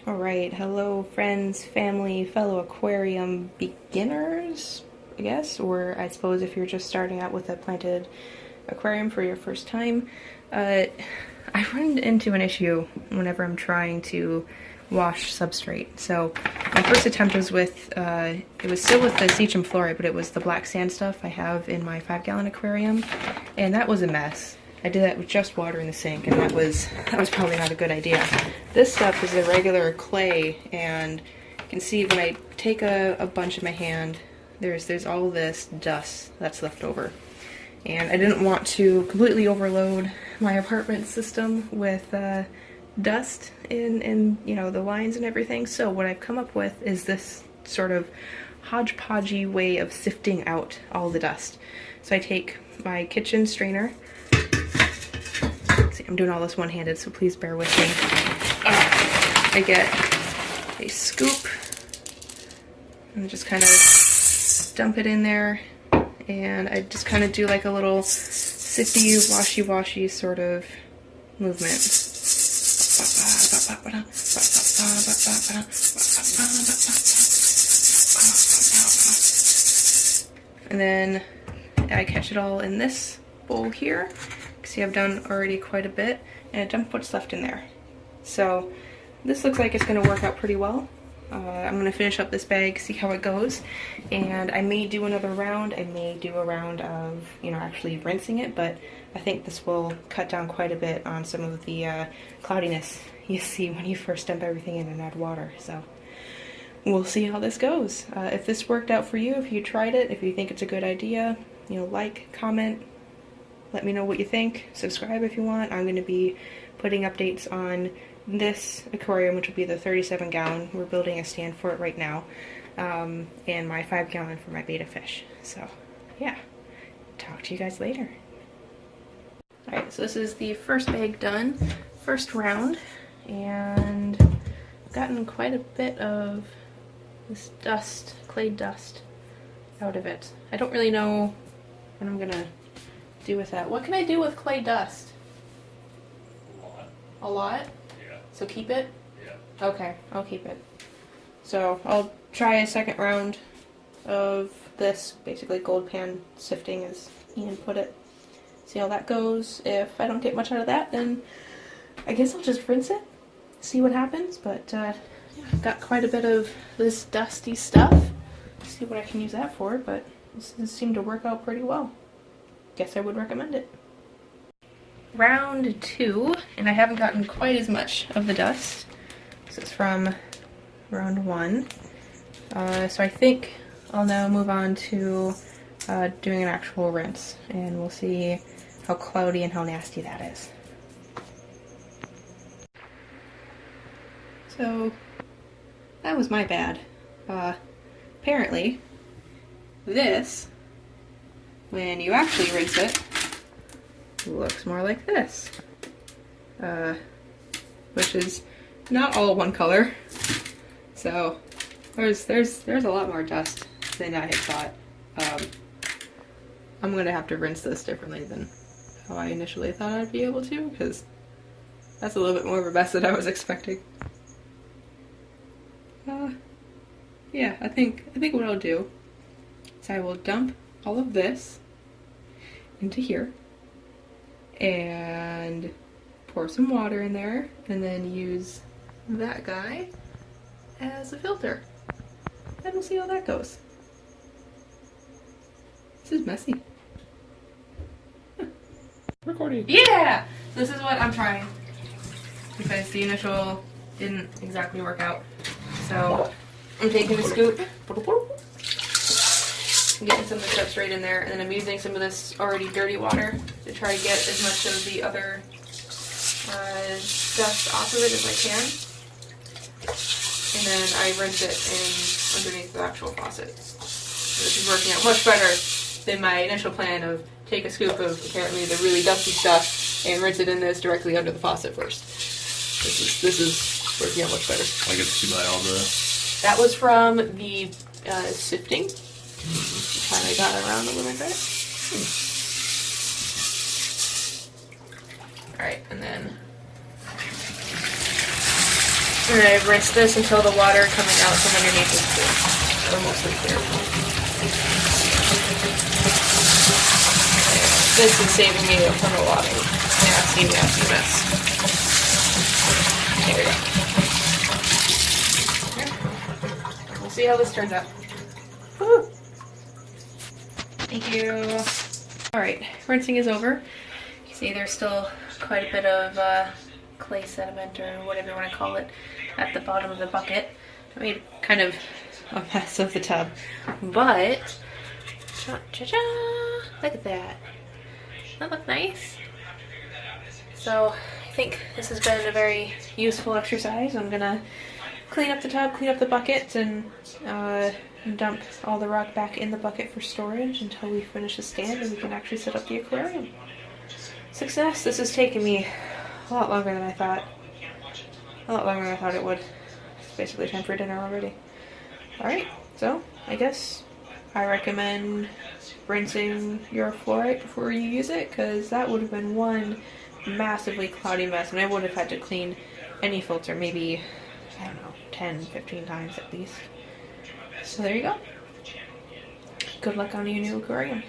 Alright, hello friends, family, fellow aquarium beginners, I guess, or I suppose if you're just starting out with a planted aquarium for your first time. I run into an issue whenever I'm trying to wash substrate. So my first attempt was with, it was still with the Seachem Flourite, but it was the black sand stuff I have in my 5-gallon aquarium, and that was a mess. I did that with just water in the sink, and that was probably not a good idea. This stuff is a regular clay, and you can see when I take a bunch in my hand, there's all this dust that's left over. And I didn't want to completely overload my apartment system with dust in you know, the lines and everything. So what I've come up with is this sort of hodgepodgey way of sifting out all the dust. So I take my kitchen strainer. See, I'm doing all this one-handed, so please bear with me. I get a scoop and just kind of dump it in there, and I just kind of do like a little sifty, washy sort of movement. And then I catch it all in this bowl here. See, I've done already quite a bit, and I dump what's left in there. So this looks like it's going to work out pretty well. I'm going to finish up this bag, see how it goes, and I may do another round. I may do a round of, you know, actually rinsing it, but I think this will cut down quite a bit on some of the cloudiness you see when you first dump everything in and add water. So we'll see how this goes. If this worked out for you, if you tried it, if you think it's a good idea, you know, like, comment, let me know what you think. Subscribe if you want. I'm going to be putting updates on this aquarium, which will be the 37-gallon. We're building a stand for it right now. And my 5-gallon for my betta fish. So, yeah. Talk to you guys later. Alright, so this is the first bag done. First round. And I've gotten quite a bit of this dust, clay dust, out of it. I don't really know what I'm going to do with that. What can I do with clay dust? A lot. A lot? Yeah. So keep it? Yeah. Okay, I'll keep it. So I'll try a second round of this, basically gold pan sifting as Ian put it. See how that goes. If I don't get much out of that, then I guess I'll just rinse it, see what happens. But yeah, I've got quite a bit of this dusty stuff. See what I can use that for, but this seemed to work out pretty well. Guess I would recommend it. Round 2, and I haven't gotten quite as much of the dust. This is from round 1. So I think I'll now move on to doing an actual rinse, and we'll see how cloudy and how nasty that is. So that was my bad. Apparently this, when you actually rinse it, looks more like this, which is not all one color. So there's a lot more dust than I had thought. I'm gonna have to rinse this differently than how I initially thought I'd be able to, because that's a little bit more of a mess than I was expecting. Yeah, I think what I'll do is I will dump all of this into here and pour some water in there, and then use that guy as a filter, and we'll see how that goes. This is messy. Recording. Yeah! This is what I'm trying, because the initial didn't exactly work out. So I'm taking a scoop, getting some of the substrate in there, and then I'm using some of this already dirty water to try to get as much of the other dust off of it as I can. And then I rinse it in underneath the actual faucet. So this is working out much better than my initial plan of take a scoop of apparently the really dusty stuff and rinse it in this directly under the faucet first. This is working out much better. I get to buy all the... That was from the sifting. Kind of got around a little bit. Alright, and then And then I rinse this until the water coming out from underneath is clear, or mostly clear. This is saving me from a lot of nasty mess. There we go. We'll see how this turns out. Woo! Thank you. Alright, rinsing is over. You see there's still quite a bit of clay sediment, or whatever you want to call it, at the bottom of the bucket. I made kind of a mess of the tub. But, cha-cha-cha! Look at that. Doesn't that look nice? So, I think this has been a very useful exercise. I'm gonna clean up the tub, clean up the bucket, and dump all the rock back in the bucket for storage until we finish the stand and we can actually set up the aquarium. Success! This has taken me a lot longer than I thought. A lot longer than I thought it would. It's basically time for dinner already. Alright, so I guess I recommend rinsing your Flourite before you use it, because that would have been one massively cloudy mess, and I would have had to clean any filter maybe, I don't know, 10, 15 times at least. So there you go. Good luck on your new aquarium.